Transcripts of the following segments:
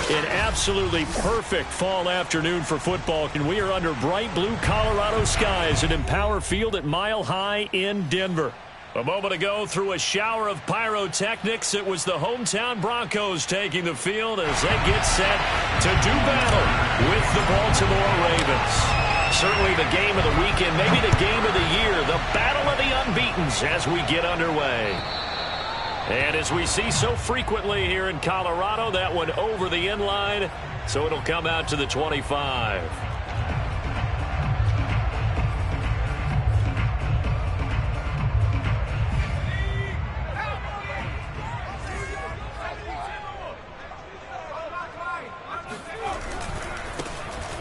An absolutely perfect fall afternoon for football, and we are under bright blue Colorado skies at Empower Field at Mile High in Denver. A moment ago, through a shower of pyrotechnics, it was the hometown Broncos taking the field as they get set to do battle with the Baltimore Ravens. Certainly the game of the weekend, maybe the game of the year, the battle of the unbeatens as we get underway. And as we see so frequently here in Colorado, that one over the end line, so it'll come out to the 25.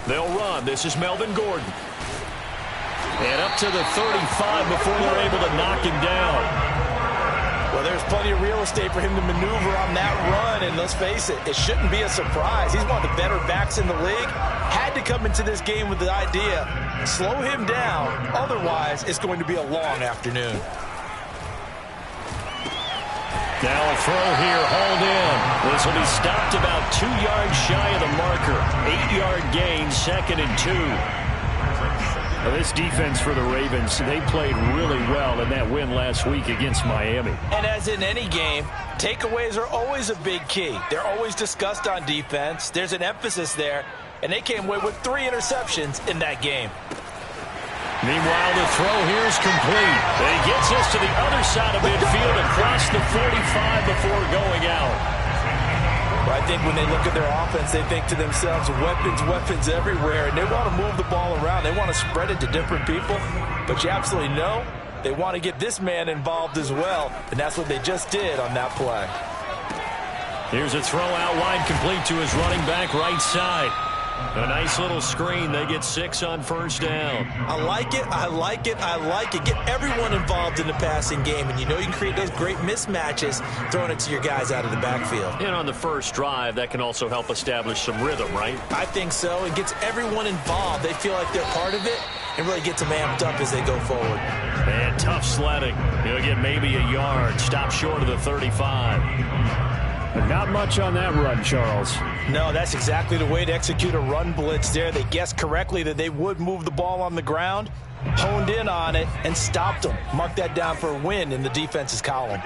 They'll run. This is Melvin Gordon. And up to the 35 before they're able to knock him down. Well, there's plenty of real estate for him to maneuver on that run, and let's face it, it shouldn't be a surprise. He's one of the better backs in the league. Had to come into this game with the idea, slow him down, otherwise it's going to be a long afternoon. Now a throw here, hauled in. This will be stopped about 2 yards shy of the marker. 8-yard gain, 2nd and 2. Well, this defense for the Ravens, they played really well in that win last week against Miami. And as in any game, takeaways are always a big key. They're always discussed on defense. There's an emphasis there, and they came away with 3 interceptions in that game. Meanwhile, the throw here is complete. He gets us to the other side of midfield across the 45 before going out. I think when they look at their offense, they think to themselves, weapons everywhere, and they want to move the ball around. They want to spread it to different people, but you absolutely know they want to get this man involved as well, and that's what they just did on that play. Here's a throw out wide, complete to his running back right side. A nice little screen. They get 6 on first down. I like it. Get everyone involved in the passing game, and you know you can create those great mismatches throwing it to your guys out of the backfield. And on the first drive, that can also help establish some rhythm, right? I think so. It gets everyone involved. They feel like they're part of it and really gets them amped up as they go forward. And tough sledding. He'll get maybe a yard. Stop short of the 35. Not much on that run, Charles. No, that's exactly the way to execute a run blitz there. They guessed correctly that they would move the ball on the ground, honed in on it, and stopped them. Mark that down for a win in the defense's column.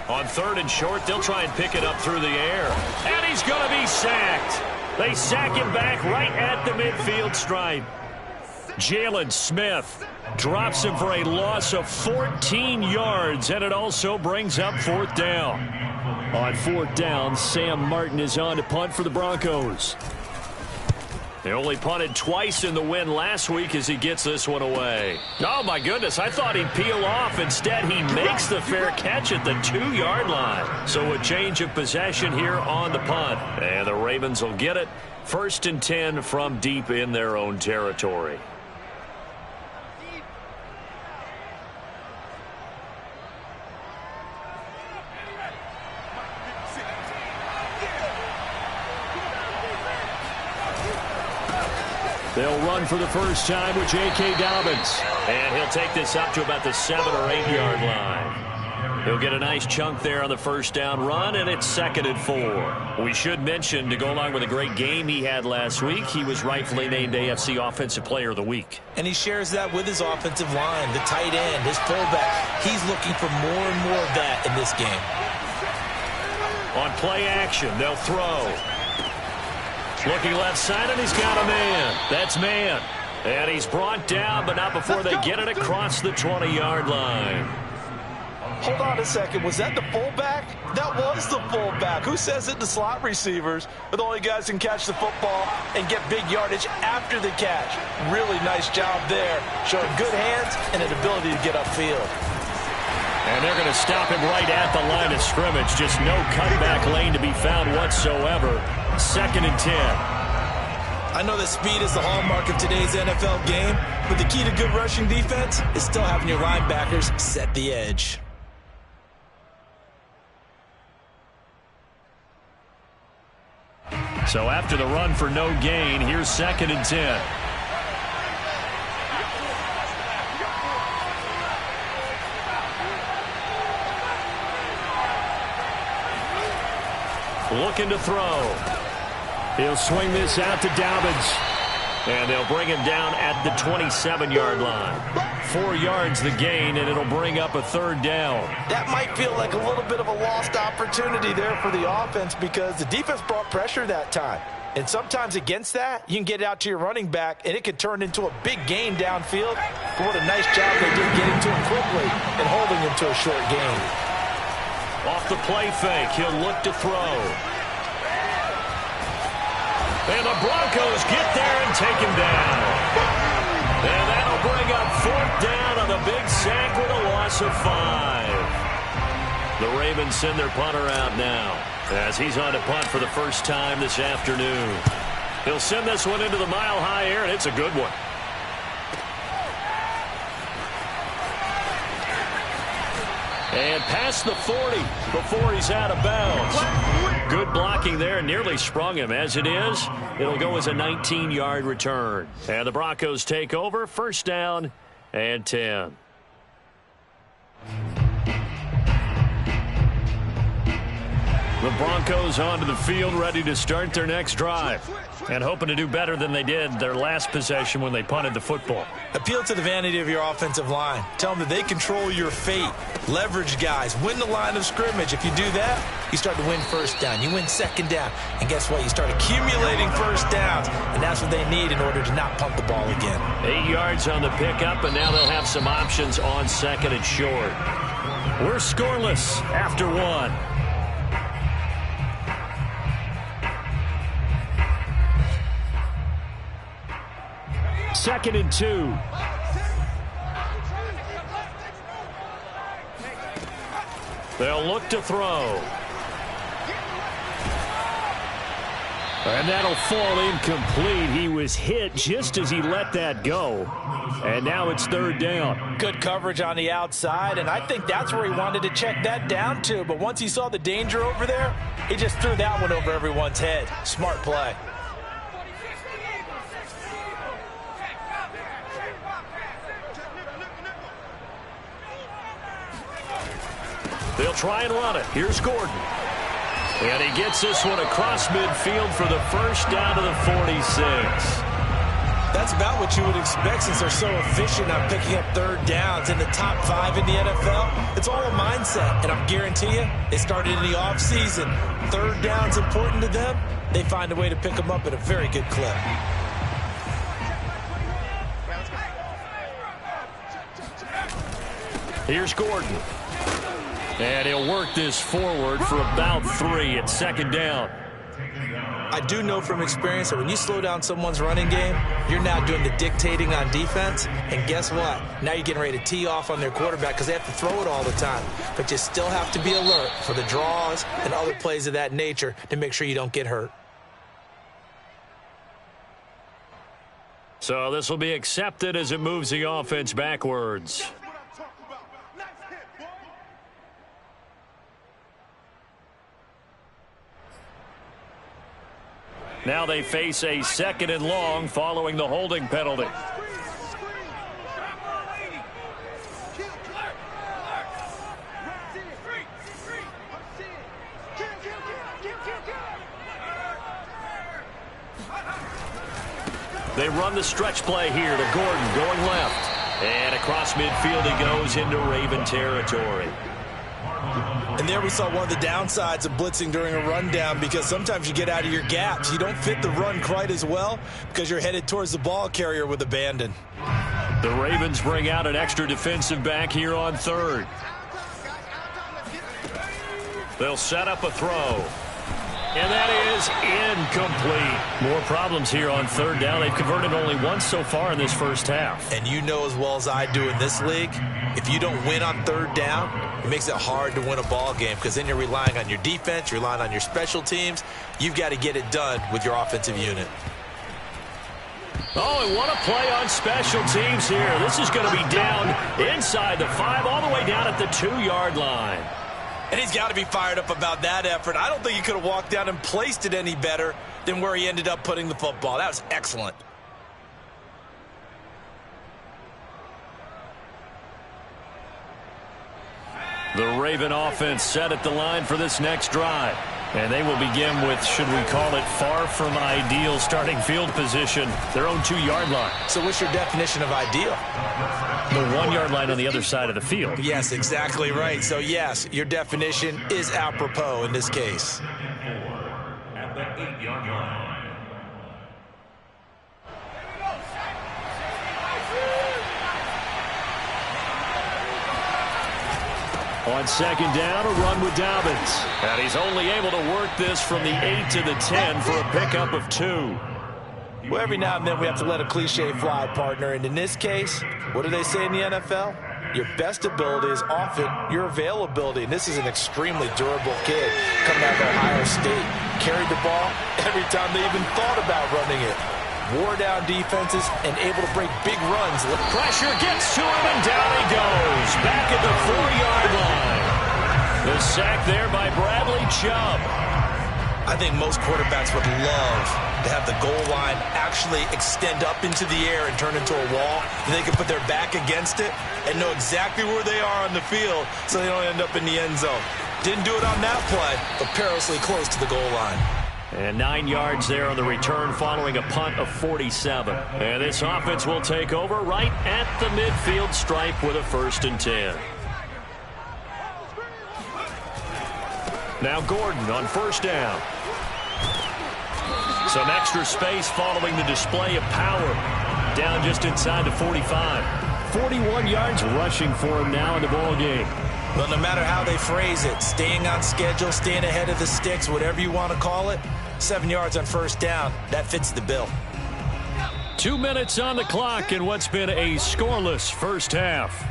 On 3rd and short, they'll try and pick it up through the air. And he's going to be sacked. They sack him back right at the midfield stripe. Jalen Smith drops him for a loss of 14 yards, and it also brings up 4th down. On 4th down, Sam Martin is on to punt for the Broncos. They only punted twice in the win last week as he gets this one away. Oh, my goodness, I thought he'd peel off. Instead, he makes the fair catch at the 2-yard line. So a change of possession here on the punt. And the Ravens will get it. 1st and 10 from deep in their own territory. They'll run for the first time with J.K. Dobbins. And he'll take this up to about the 7 or 8 yard line. He'll get a nice chunk there on the first down run, and it's 2nd and 4. We should mention, to go along with a great game he had last week, he was rightfully named AFC Offensive Player of the Week. And he shares that with his offensive line, the tight end, his fullback. He's looking for more and more of that in this game. On play action, they'll throw. Looking left side, and he's got a man. That's man. And he's brought down, but not before they get it across the 20-yard line. Hold on a second. Was that the fullback? That was the fullback. Who says it? The slot receivers are the only guys who can catch the football and get big yardage after the catch. Really nice job there, showing good hands and an ability to get upfield. And they're going to stop him right at the line of scrimmage. Just no cutback lane to be found whatsoever. 2nd and 10. I know that speed is the hallmark of today's NFL game, but the key to good rushing defense is still having your linebackers set the edge. So after the run for no gain, here's 2nd and 10. looking to throw. He'll swing this out to Dobbins. And they'll bring him down at the 27-yard line. 4 yards the gain, and it'll bring up a third down. That might feel like a little bit of a lost opportunity there for the offense because the defense brought pressure that time. And sometimes against that, you can get it out to your running back, and it could turn into a big gain downfield. But what a nice job they did getting to him quickly and holding him to a short gain. Off the play fake, he'll look to throw. And the Broncos get there and take him down. And that'll bring up 4th down on the big sack with a loss of 5. The Ravens send their punter out now as he's on to punt for the first time this afternoon. He'll send this one into the mile-high air, and it's a good one. And past the 40 before he's out of bounds. Good blocking there, nearly sprung him. As it is, it'll go as a 19-yard return. And the Broncos take over, 1st down and 10. The Broncos onto the field, ready to start their next drive. And hoping to do better than they did their last possession when they punted the football. Appeal to the vanity of your offensive line. Tell them that they control your fate. Leverage guys. Win the line of scrimmage. If you do that, you start to win 1st down. You win 2nd down. And guess what? You start accumulating 1st downs. And that's what they need in order to not pump the ball again. 8 yards on the pickup, and now they'll have some options on 2nd and short. We're scoreless after 1. 2nd and 2. They'll look to throw. And that'll fall incomplete. He was hit just as he let that go. And now it's 3rd down. Good coverage on the outside, and I think that's where he wanted to check that down to. But once he saw the danger over there, he just threw that one over everyone's head. Smart play. They'll try and run it. Here's Gordon. And he gets this one across midfield for the 1st down to the 46. That's about what you would expect since they're so efficient on picking up 3rd downs in the top 5 in the NFL. It's all a mindset, and I guarantee you, they started in the offseason. 3rd down's important to them. They find a way to pick them up at a very good clip. Here's Gordon. And he'll work this forward for about 3 at 2nd down. I do know from experience that when you slow down someone's running game, you're now doing the dictating on defense. And guess what? Now you're getting ready to tee off on their quarterback because they have to throw it all the time. But you still have to be alert for the draws and other plays of that nature to make sure you don't get hurt. So this will be accepted as it moves the offense backwards. Now they face a 2nd and long following the holding penalty. They run the stretch play here to Gordon going left. And across midfield he goes into Raven territory. And there we saw one of the downsides of blitzing during a rundown because sometimes you get out of your gaps. You don't fit the run quite as well because you're headed towards the ball carrier with abandon. The Ravens bring out an extra defensive back here on 3rd. They'll set up a throw. And that is incomplete. More problems here on 3rd down. They've converted only once so far in this 1st half. And you know as well as I do in this league, if you don't win on 3rd down, it makes it hard to win a ball game because then you're relying on your defense, you're relying on your special teams. You've got to get it done with your offensive unit. Oh, and what a play on special teams here. This is going to be down inside the 5, all the way down at the 2-yard line. And he's got to be fired up about that effort. I don't think he could have walked down and placed it any better than where he ended up putting the football. That was excellent. The Raven offense set at the line for this next drive. And they will begin with, should we call it, far from ideal starting field position, their own 2-yard line. So what's your definition of ideal? The 1-yard line on the other side of the field. Yes, exactly right. So, yes, your definition is apropos in this case. At the 8-yard line. On second down, a run with Dobbins. And he's only able to work this from the 8 to the 10 for a pickup of 2. Well, every now and then we have to let a cliche fly, partner. And in this case, what do they say in the NFL? Your best ability is often your availability. And this is an extremely durable kid coming out of Ohio State. Carried the ball every time they even thought about running it. Wore down defenses and able to break big runs. Pressure gets to him, and down he goes. Back at the 4-yard line. The sack there by Bradley Chubb. I think most quarterbacks would love to have the goal line actually extend up into the air and turn into a wall. And they can put their back against it and know exactly where they are on the field so they don't end up in the end zone. Didn't do it on that play, but perilously close to the goal line. And 9 yards there on the return following a punt of 47. And this offense will take over right at the midfield stripe with a 1st and 10. Now Gordon on 1st down. Some extra space following the display of power. Down just inside the 45. 41 yards rushing for him now in the ball game. Well, no matter how they phrase it, staying on schedule, staying ahead of the sticks, whatever you want to call it, 7 yards on 1st down, that fits the bill. 2 minutes on the clock in what's been a scoreless first half.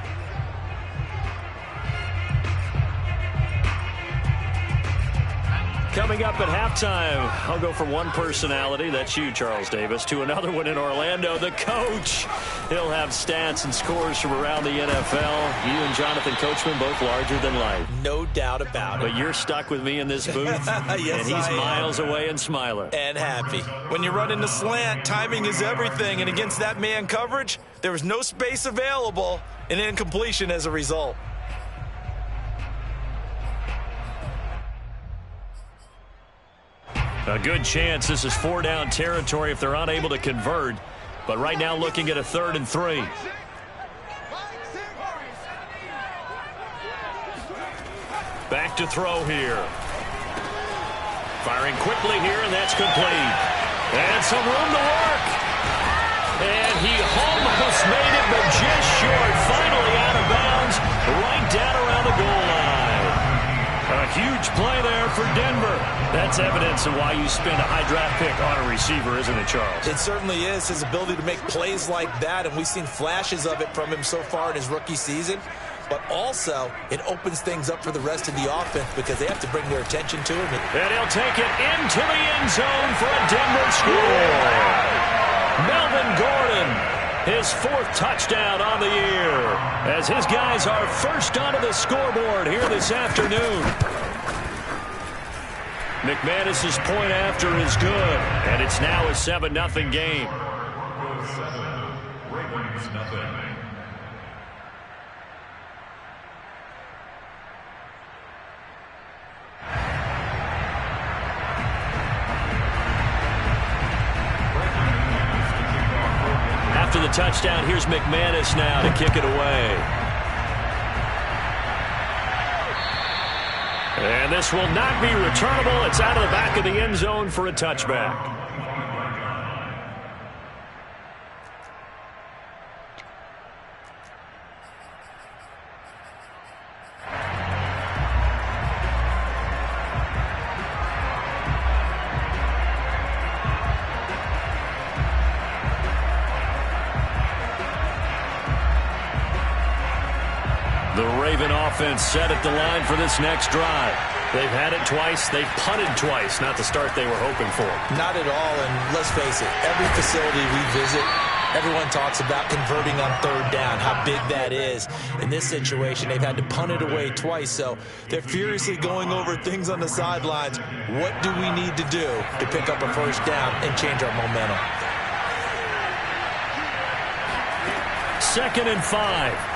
Coming up at halftime, I'll go from one personality, that's you, Charles Davis, to another one in Orlando, the coach. He'll have stats and scores from around the NFL. You and Jonathan Coachman, both larger than life. No doubt about it. But you're stuck with me in this booth, yes, and he's miles away and smiling. And happy. When you run in the slant, timing is everything, and against that man coverage, there was no space available, and incompletion as a result. A good chance this is 4-down territory if they're unable to convert. But right now looking at a 3rd and 3. Back to throw here. Firing quickly here, and that's complete. And some room to work. And he almost made it, but just short. Finally out of bounds, right down around the goal line. A huge play there for Denver. That's evidence of why you spend a high draft pick on a receiver, isn't it, Charles? It certainly is, his ability to make plays like that, and we've seen flashes of it from him so far in his rookie season. But also, it opens things up for the rest of the offense because they have to bring their attention to him. And he'll take it into the end zone for a Denver score. Melvin Gordon, his 4th touchdown on the year, as his guys are first onto the scoreboard here this afternoon. McManus's point after is good, and it's now a 7-0 game. Ravens nothing. After the touchdown, here's McManus now to kick it away. And this will not be returnable. It's out of the back of the end zone for a touchback. The Raven offense set at the line for this next drive. They've had it twice. They've punted twice. Not the start they were hoping for. Not at all, and let's face it, every facility we visit, everyone talks about converting on 3rd down, how big that is. In this situation, they've had to punt it away twice, so they're furiously going over things on the sidelines. What do we need to do to pick up a 1st down and change our momentum? 2nd and 5.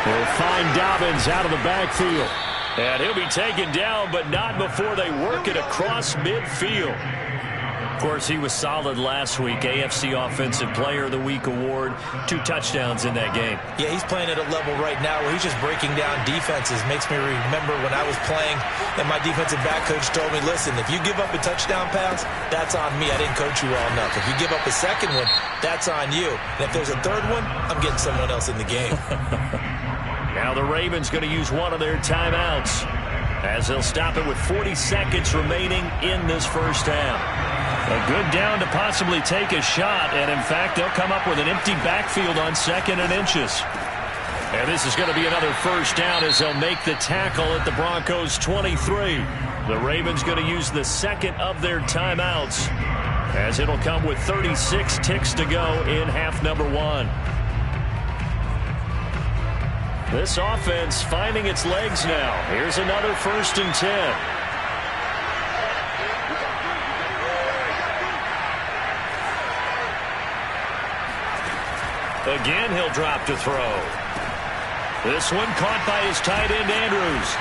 We'll find Dobbins out of the backfield. And he'll be taken down, but not before they work it across midfield. Of course, he was solid last week. AFC Offensive Player of the Week award. 2 touchdowns in that game. Yeah, he's playing at a level right now where he's just breaking down defenses. Makes me remember when I was playing and my defensive back coach told me, listen, if you give up a touchdown pass, that's on me. I didn't coach you well enough. If you give up a second one, that's on you. And if there's a third one, I'm getting someone else in the game. Now the Ravens going to use one of their timeouts as they'll stop it with 40 seconds remaining in this first half. A good down to possibly take a shot, and in fact, they'll come up with an empty backfield on 2nd and inches. And this is going to be another first down as they'll make the tackle at the Broncos 23. The Ravens going to use the second of their timeouts as it'll come with 36 ticks to go in half number 1. This offense finding its legs now. Here's another 1st and 10. Again, he'll drop to throw. This one caught by his tight end, Andrews.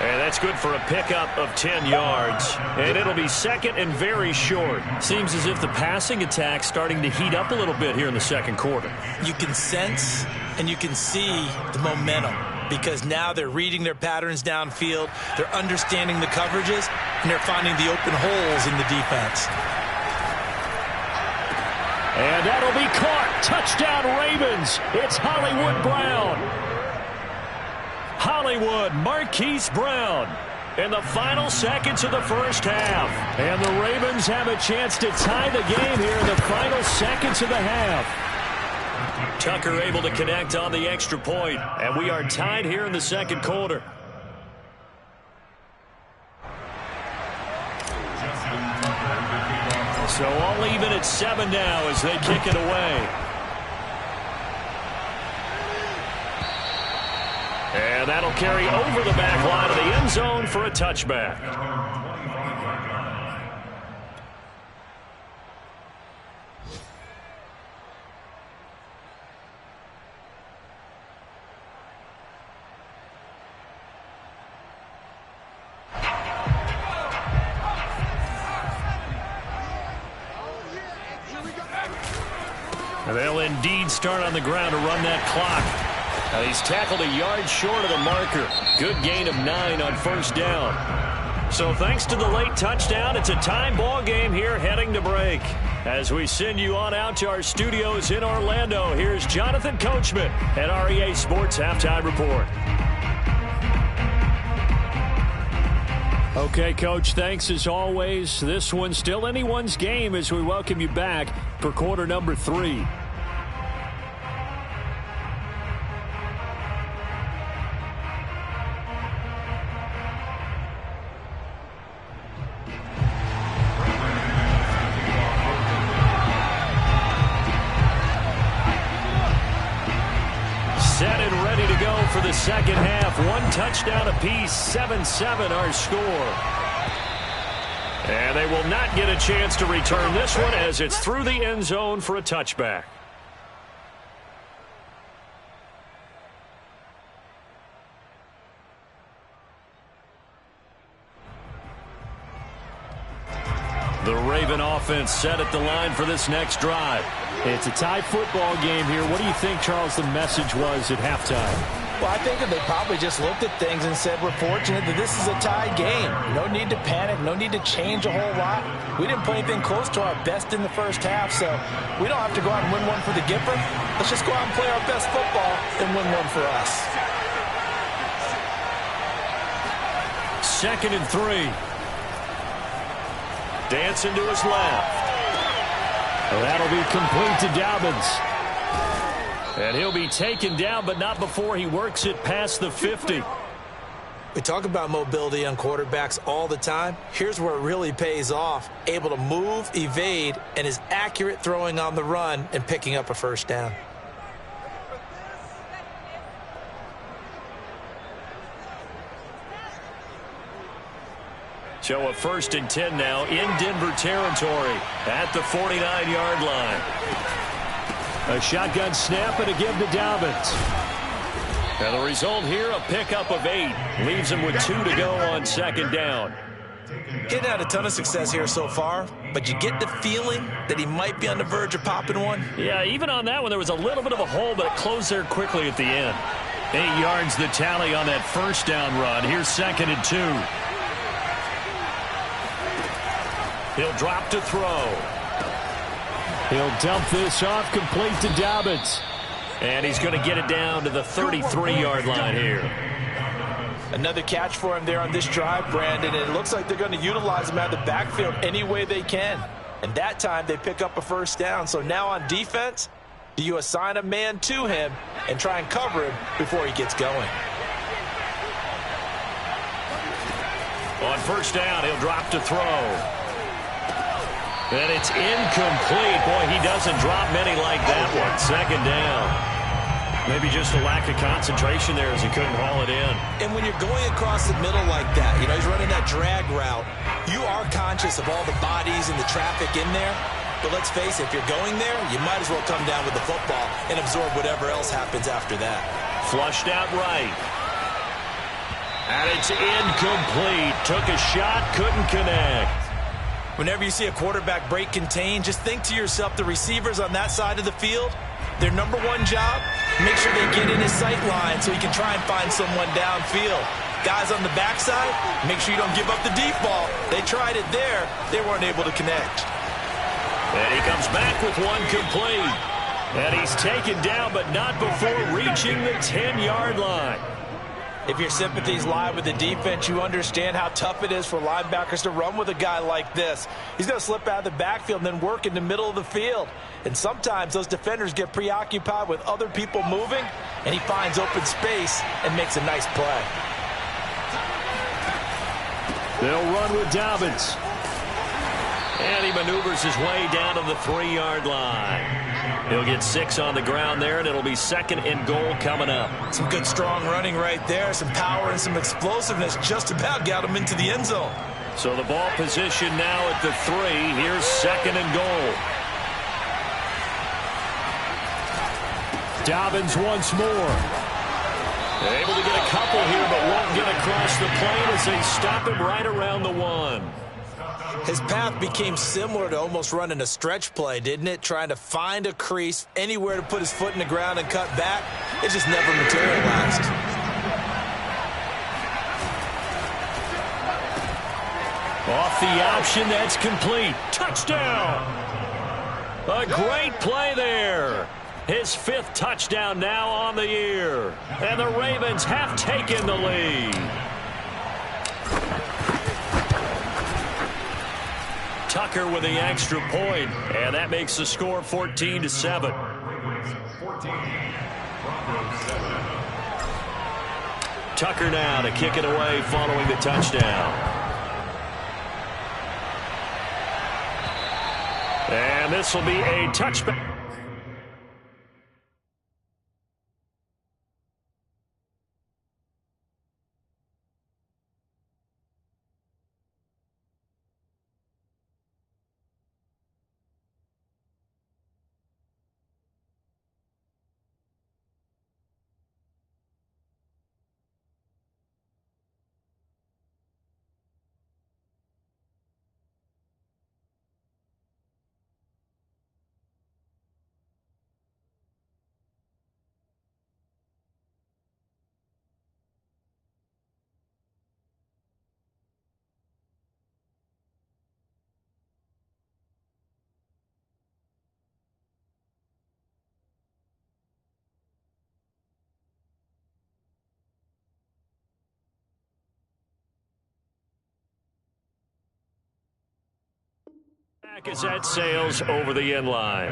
And that's good for a pickup of 10 yards. And it'll be 2nd and very short. Seems as if the passing attack's starting to heat up a little bit here in the second quarter. You can sense and you can see the momentum because now they're reading their patterns downfield, they're understanding the coverages, and they're finding the open holes in the defense. And that'll be caught. Touchdown, Ravens. It's Hollywood Brown. Hollywood Marquise Brown in the final seconds of the first half. And the Ravens have a chance to tie the game here in the final seconds of the half. Tucker able to connect on the extra point, and we are tied here in the second quarter. So all even at 7 now as they kick it away. And that'll carry over the back line of the end zone for a touchback. And they'll indeed start on the ground to run that clock. Now he's tackled a yard short of the marker. Good gain of 9 on first down. So thanks to the late touchdown, it's a tie ball game here heading to break. As we send you on out to our studios in Orlando, here's Jonathan Coachman at REA Sports Halftime Report. Okay, Coach, thanks as always. This one's still anyone's game as we welcome you back for quarter number 3. Set and ready to go for the second half. 1 touchdown apiece, 7-7 our score. And they will not get a chance to return this one as it's through the end zone for a touchback. The Raven offense set at the line for this next drive. It's a tie football game here. What do you think, Charles, the message was at halftime? Well, I think that they probably just looked at things and said, we're fortunate that this is a tied game. No need to panic. No need to change a whole lot. We didn't play anything close to our best in the first half, so we don't have to go out and win one for the Gipper. Let's just go out and play our best football and win one for us. 2nd and 3. Dancing to his left. That'll be complete to Dobbins. And he'll be taken down, but not before he works it past the 50. We talk about mobility on quarterbacks all the time. Here's where it really pays off. Able to move, evade, and is accurate throwing on the run and picking up a first down. So a 1st and 10 now in Denver territory at the 49-yard line. A shotgun snap and a give to Dobbins. And the result here, a pickup of 8. Leaves him with 2 to go on second down. Getting had a ton of success here so far, but you get the feeling that he might be on the verge of popping one. Yeah, even on that one, there was a little bit of a hole, but it closed there quickly at the end. 8 yards the tally on that first down run. Here's second and 2. He'll drop to throw. He'll dump this off, complete to Dobbins. And he's going to get it down to the 33-yard line here. Another catch for him there on this drive, Brandon. And it looks like they're going to utilize him out of the backfield any way they can. And that time they pick up a first down. So now on defense, do you assign a man to him and try and cover him before he gets going? On first down, he'll drop to throw. And it's incomplete. Boy, he doesn't drop many like that one. Second down. Maybe just a lack of concentration there as he couldn't haul it in. And when you're going across the middle like that, you know, he's running that drag route, you are conscious of all the bodies and the traffic in there. But let's face it, if you're going there, you might as well come down with the football and absorb whatever else happens after that. Flushed out right. And it's incomplete. Took a shot, couldn't connect. Whenever you see a quarterback break contain, just think to yourself, the receivers on that side of the field, their number one job, make sure they get in his sight line so he can try and find someone downfield. Guys on the backside, make sure you don't give up the deep ball. They tried it there. They weren't able to connect. And he comes back with one complete. And he's taken down, but not before reaching the 10-yard line. If your sympathies lie with the defense, you understand how tough it is for linebackers to run with a guy like this. He's going to slip out of the backfield and then work in the middle of the field. And sometimes those defenders get preoccupied with other people moving, and he finds open space and makes a nice play. They'll run with Dobbins. And he maneuvers his way down to the 3-yard line. He'll get 6 on the ground there, and it'll be second and goal coming up. Some good strong running right there, some power and some explosiveness, just about got him into the end zone. So the ball position now at the 3. Here's second and goal. Dobbins once more. Able to get a couple here, but won't get across the plane as they stop him right around the 1. His path became similar to almost running a stretch play, didn't it? Trying to find a crease, anywhere to put his foot in the ground and cut back. It just never materialized. Off the option, that's complete. Touchdown! A great play there. His 5th touchdown now on the year. And the Ravens have taken the lead. Tucker with the extra point, and that makes the score 14-7. Tucker now to kick it away following the touchdown. And this will be a touchback. Back as that sails over the end line.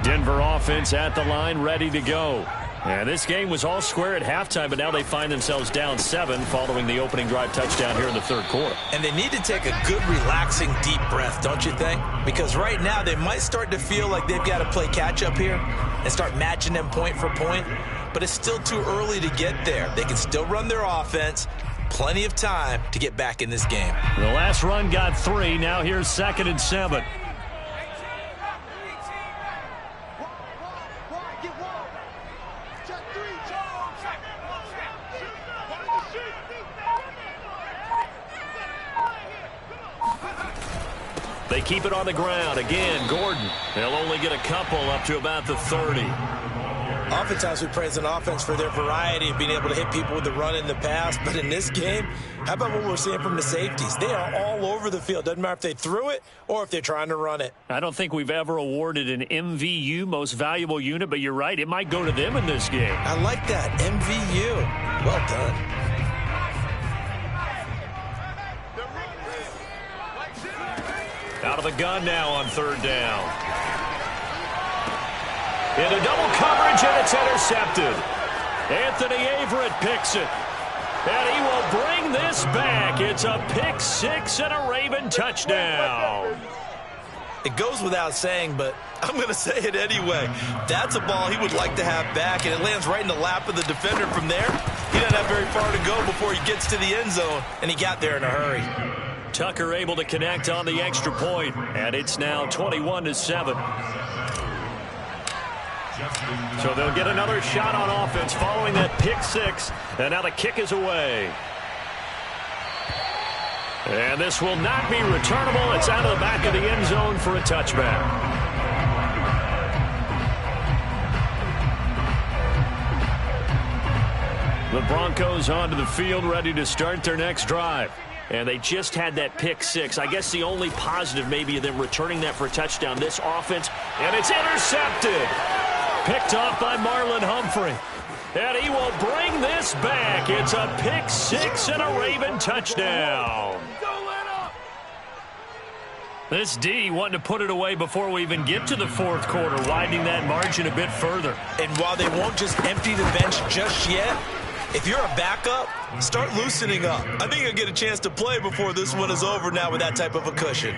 Denver offense at the line, ready to go. And this game was all square at halftime, but now they find themselves down 7 following the opening drive touchdown here in the 3rd quarter. And they need to take a good, relaxing, deep breath, don't you think? Because right now they might start to feel like they've got to play catch-up here and start matching them point for point. But it's still too early to get there. They can still run their offense, plenty of time to get back in this game. The last run got 3. Now here's 2nd and 7. They keep it on the ground. Again, Gordon. They'll only get a couple up to about the 30. Oftentimes we praise an offense for their variety of being able to hit people with the run in the pass. But in this game, how about what we're seeing from the safeties? They are all over the field. Doesn't matter if they threw it or if they're trying to run it. I don't think we've ever awarded an MVU, most valuable unit, but you're right. It might go to them in this game. I like that. MVU. Well done. Out of the gun now on 3rd down. Into double coverage, and it's intercepted. Anthony Averett picks it. And he will bring this back. It's a pick 6 and a Raven touchdown. It goes without saying, but I'm going to say it anyway. That's a ball he would like to have back, and it lands right in the lap of the defender from there. He doesn't have very far to go before he gets to the end zone, and he got there in a hurry. Tucker able to connect on the extra point, and it's now 21-7. So they'll get another shot on offense following that pick 6, and now the kick is away. And this will not be returnable. It's out of the back of the end zone for a touchback. The Broncos onto the field, ready to start their next drive. And they just had that pick 6. I guess the only positive maybe of them returning that for a touchdown, this offense. And it's intercepted. Picked off by Marlon Humphrey. And he will bring this back. It's a pick 6 and a Raven touchdown. This D wanting to put it away before we even get to the 4th quarter, widening that margin a bit further. And while they won't just empty the bench just yet, if you're a backup, start loosening up. I think you'll get a chance to play before this one is over now with that type of a cushion.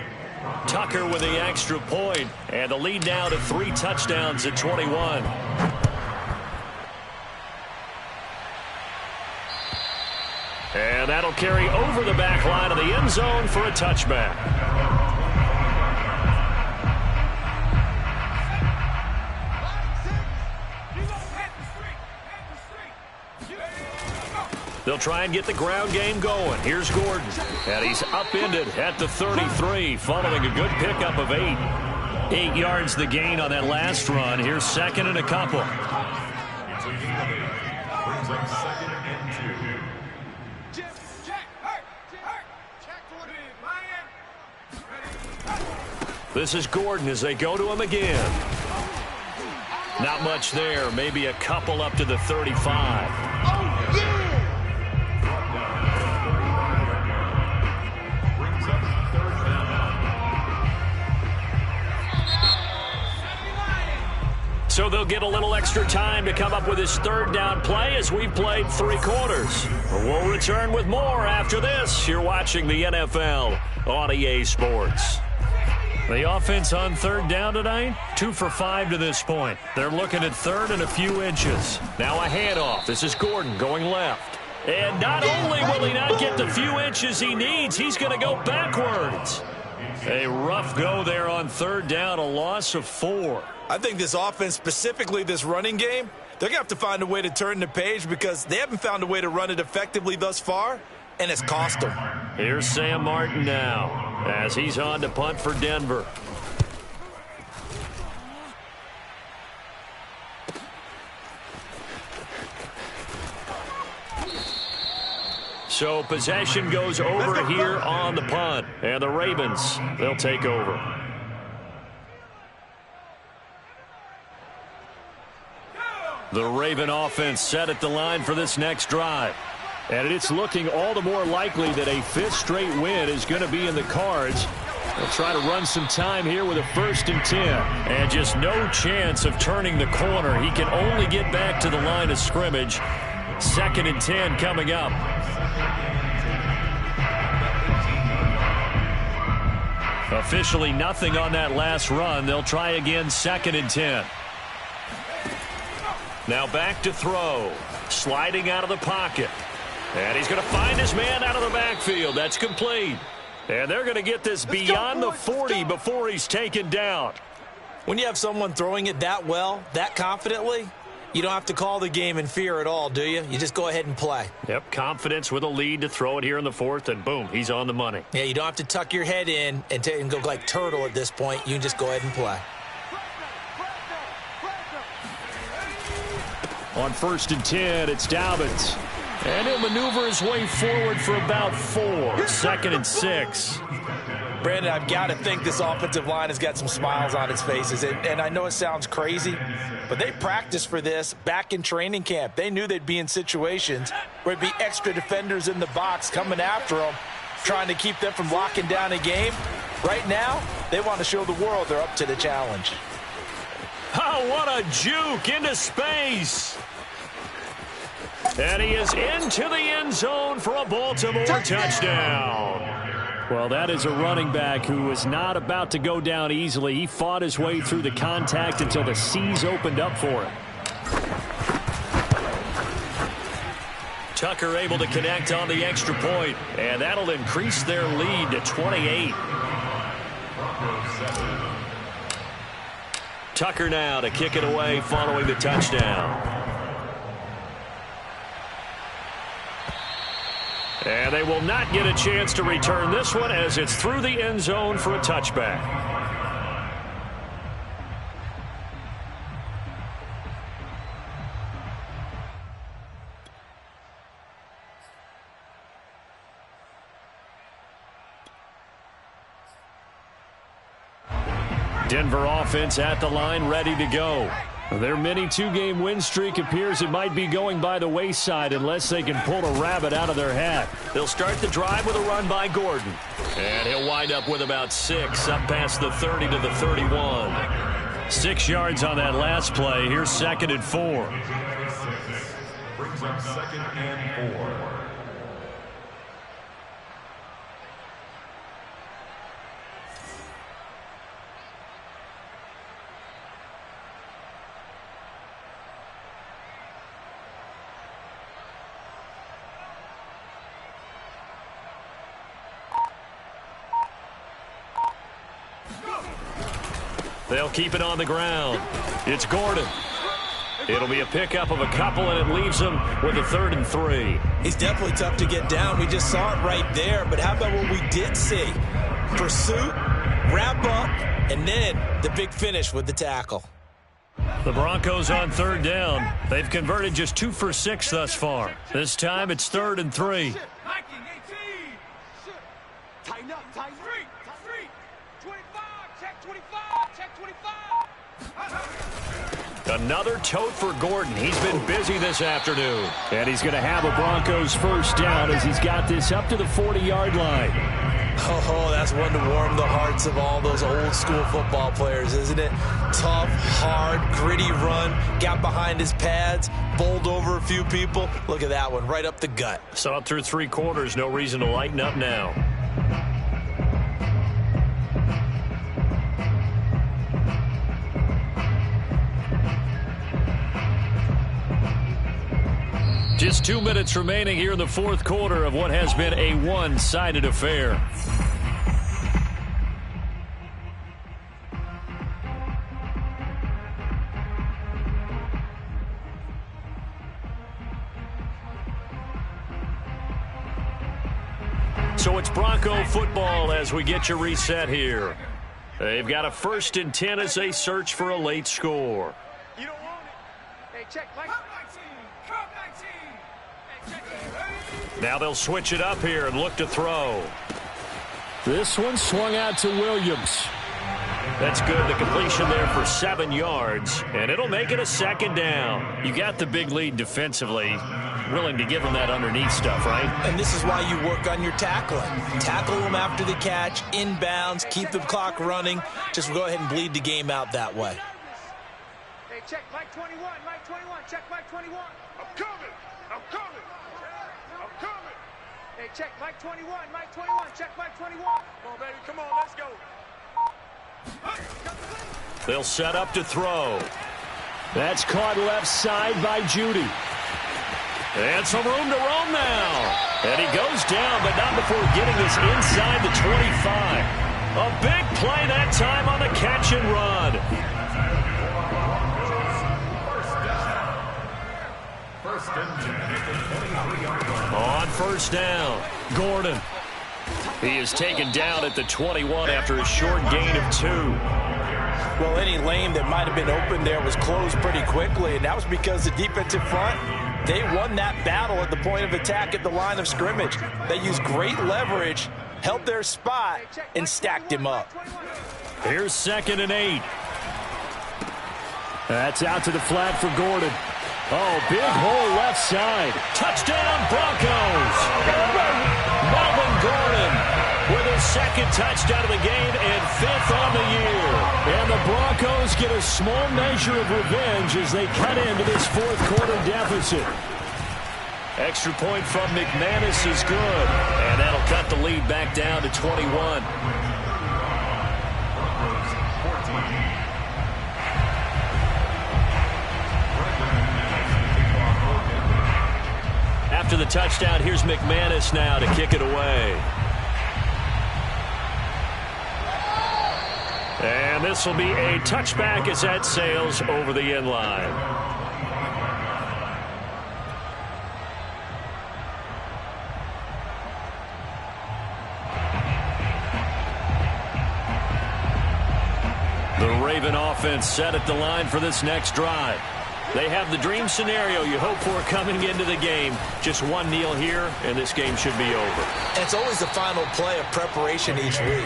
Tucker with the extra point, and the lead now to 3 touchdowns at 21. And that'll carry over the back line of the end zone for a touchback. They'll try and get the ground game going. Here's Gordon. And he's upended at the 33 following a good pickup of 8. 8 yards the gain on that last run. Here's 2nd and a couple. This is Gordon as they go to him again. Not much there. Maybe a couple up to the 35. So they'll get a little extra time to come up with his 3rd down play as we've played 3 quarters. We'll return with more after this. You're watching the NFL on EA Sports. The offense on 3rd down tonight, 2 for 5 to this point. They're looking at 3rd and a few inches. Now a handoff. This is Gordon going left. And not only will he not get the few inches he needs, he's going to go backwards. A rough go there on 3rd down, a loss of 4. I think this offense, specifically this running game, they're going to have to find a way to turn the page because they haven't found a way to run it effectively thus far, and it's cost them. Here's Sam Martin now as he's on to punt for Denver. So possession goes over here on the punt, and the Ravens, they'll take over. The Raven offense set at the line for this next drive. And it's looking all the more likely that a 5th straight win is going to be in the cards. They'll try to run some time here with a 1st and 10. And just no chance of turning the corner. He can only get back to the line of scrimmage. 2nd and 10 coming up. Officially nothing on that last run. They'll try again 2nd and 10. Now back to throw. Sliding out of the pocket. And he's going to find his man out of the backfield. That's complete. And they're going to get this beyond the 40 before he's taken down. When you have someone throwing it that well, that confidently, you don't have to call the game in fear at all, do you? You just go ahead and play. Yep, confidence with a lead to throw it here in the fourth, and boom, he's on the money. Yeah, you don't have to tuck your head in and go like turtle at this point. You can just go ahead and play. On 1st and 10, it's Dobbins. And he'll maneuver his way forward for about 4. 2nd and 6. Brandon, I've got to think this offensive line has got some smiles on its faces. And I know it sounds crazy, but they practiced for this back in training camp. They knew they'd be in situations where there'd be extra defenders in the box coming after them, trying to keep them from locking down a game. Right now, they want to show the world they're up to the challenge. Oh, what a juke into space. And he is into the end zone for a Baltimore touchdown. Well, that is a running back who was not about to go down easily. He fought his way through the contact until the seas opened up for him. Tucker able to connect on the extra point, and that'll increase their lead to 28. Tucker now to kick it away following the touchdown. And they will not get a chance to return this one as it's through the end zone for a touchback. Denver offense at the line, ready to go. Their mini 2-game win streak appears it might be going by the wayside unless they can pull a rabbit out of their hat. They'll start the drive with a run by Gordon. And he'll wind up with about 6 up past the 30 to the 31. 6 yards on that last play. Here's 2nd and 4. Brings up 2nd and 4. They'll keep it on the ground. It's Gordon. It'll be a pickup of a couple, and it leaves them with a 3rd and 3. He's definitely tough to get down. We just saw it right there. But how about what we did see? Pursuit, wrap up, and then the big finish with the tackle. The Broncos on 3rd down. They've converted just 2 for 6 thus far. This time it's 3rd and 3. Tighten up, tighten. 25, check 25, check 25. Another tote for Gordon. He's been busy this afternoon. And he's going to have a Broncos 1st down as he's got this up to the 40-yard line. Oh, that's one to warm the hearts of all those old-school football players, isn't it? Tough, hard, gritty run. Got behind his pads, bowled over a few people. Look at that one, right up the gut. Saw it through 3 quarters. No reason to lighten up now. Just 2 minutes remaining here in the 4th quarter of what has been a one-sided affair. So it's Bronco football as we get you reset here. They've got a 1st and 10 as they search for a late score. You don't want it. Hey, check. Like 19. Curve 19. Hey, check. Now they'll switch it up here and look to throw. This one swung out to Williams. That's good. The completion there for 7 yards, and it'll make it a 2nd down. You got the big lead defensively. Willing to give them that underneath stuff, right? And this is why you work on your tackling. Tackle them after the catch, inbounds, keep the clock running. Just go ahead and bleed the game out that way. Hey, check Mike 21, Mike 21, check Mike 21. I'm coming, I'm coming, I'm coming. Hey, check Mike 21, Mike 21, check Mike 21. Come on, baby, come on, let's go. They'll set up to throw. That's caught left side by Judy. And some room to roam now. And he goes down, but not before getting this inside the 25. A big play that time on the catch and run. On first down, Gordon. He is taken down at the 21 after a short gain of 2. Well, any lane that might have been open there was closed pretty quickly, and that was because the defensive front, they won that battle at the point of attack at the line of scrimmage. They used great leverage, held their spot, and stacked him up. Here's 2nd and 8. That's out to the flat for Gordon. Oh, big hole left side. Touchdown, Broncos. Melvin Gordon with his 2nd touchdown of the game and 5th on the year. And the Broncos get a small measure of revenge as they cut into this 4th quarter deficit. Extra point from McManus is good. And that'll cut the lead back down to 21. After the touchdown, here's McManus now to kick it away. And this will be a touchback as that sails over the end line. The Raven offense set at the line for this next drive. They have the dream scenario you hope for coming into the game. Just one kneel here, and this game should be over. It's always the final play of preparation each week.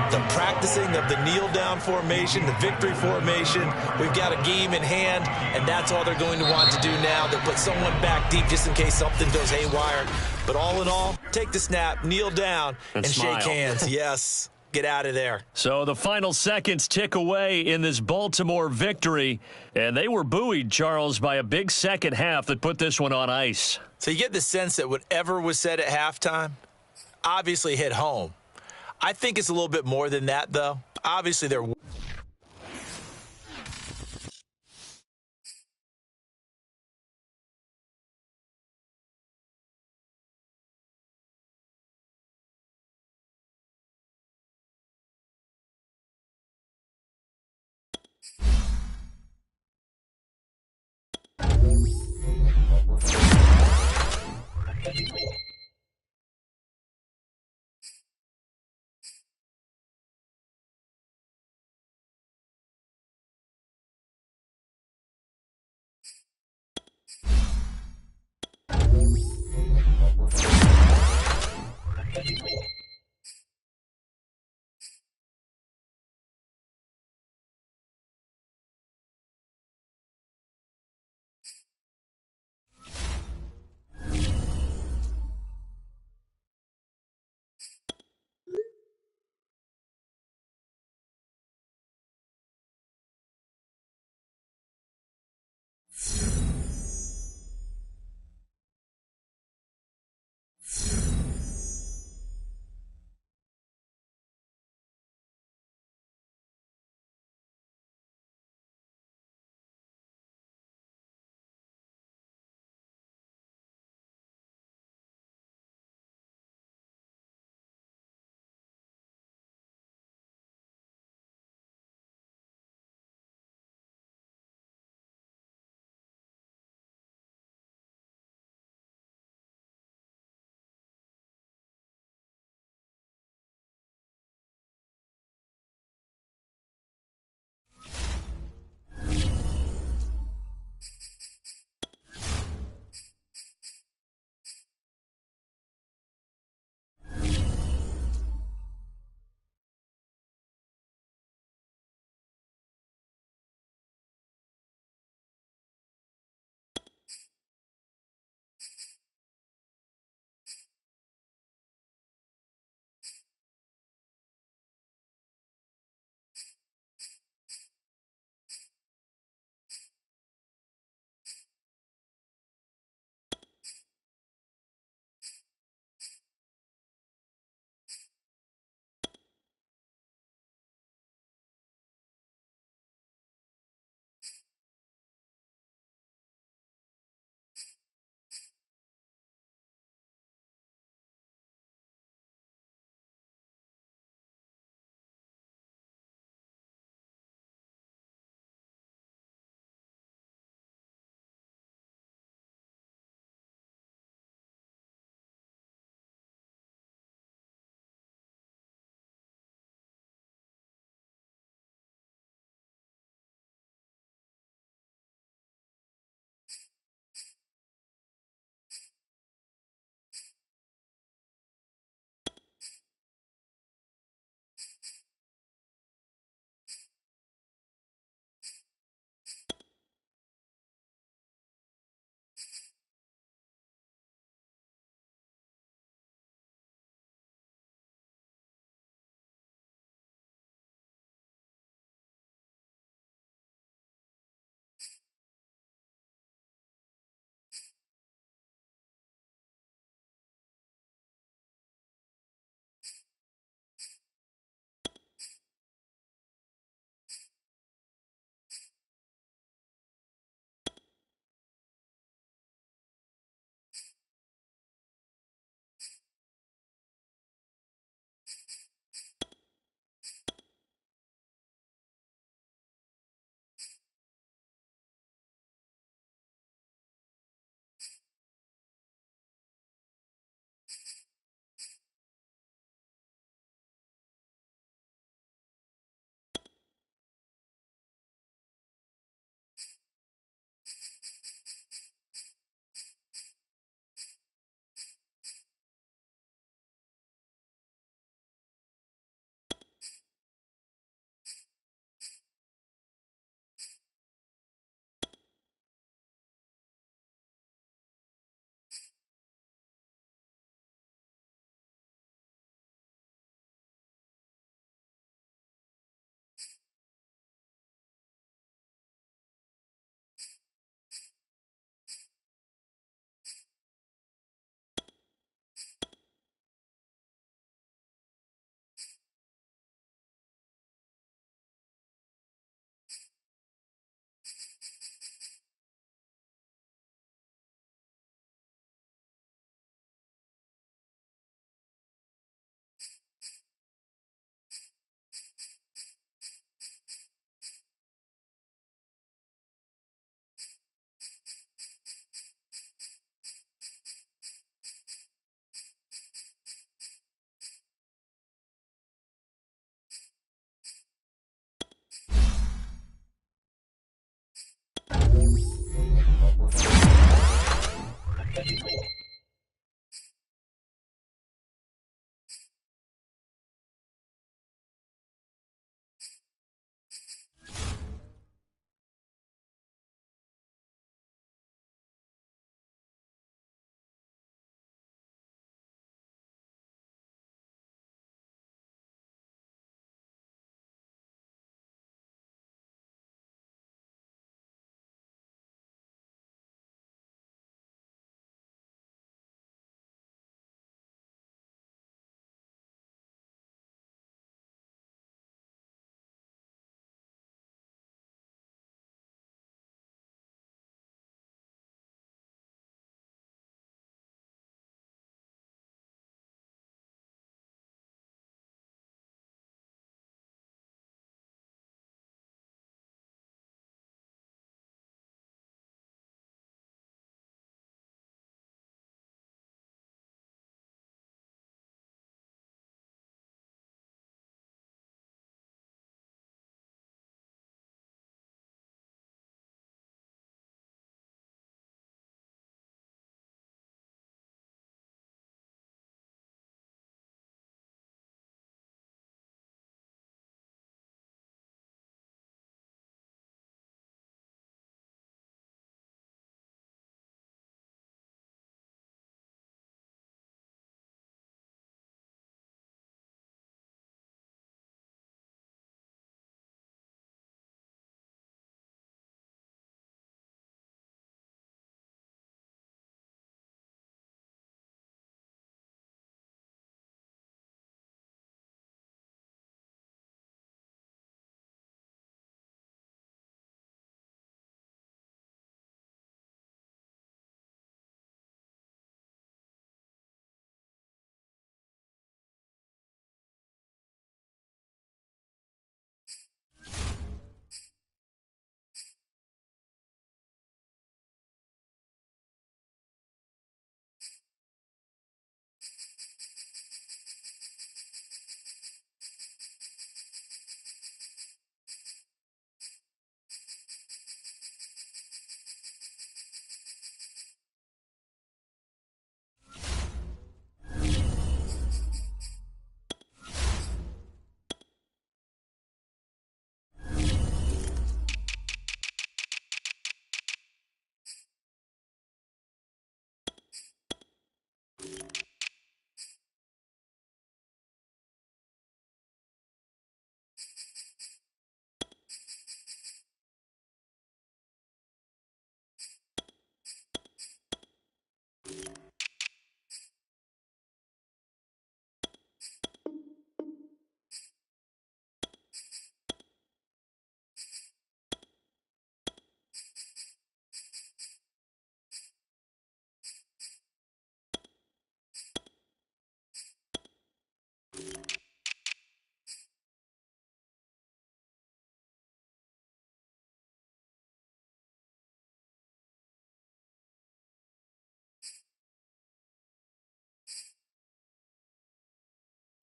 The practicing of the kneel-down formation, the victory formation. We've got a game in hand, and that's all they're going to want to do now. They'll put someone back deep just in case something goes haywire. But all in all, take the snap, kneel down, and shake hands. Yes. Get out of there. So the final seconds tick away in this Baltimore victory. And they were buoyed, Charles, by a big second half that put this one on ice. So you get the sense that whatever was said at halftime obviously hit home. I think it's a little bit more than that, though. Obviously, they're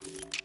Hey,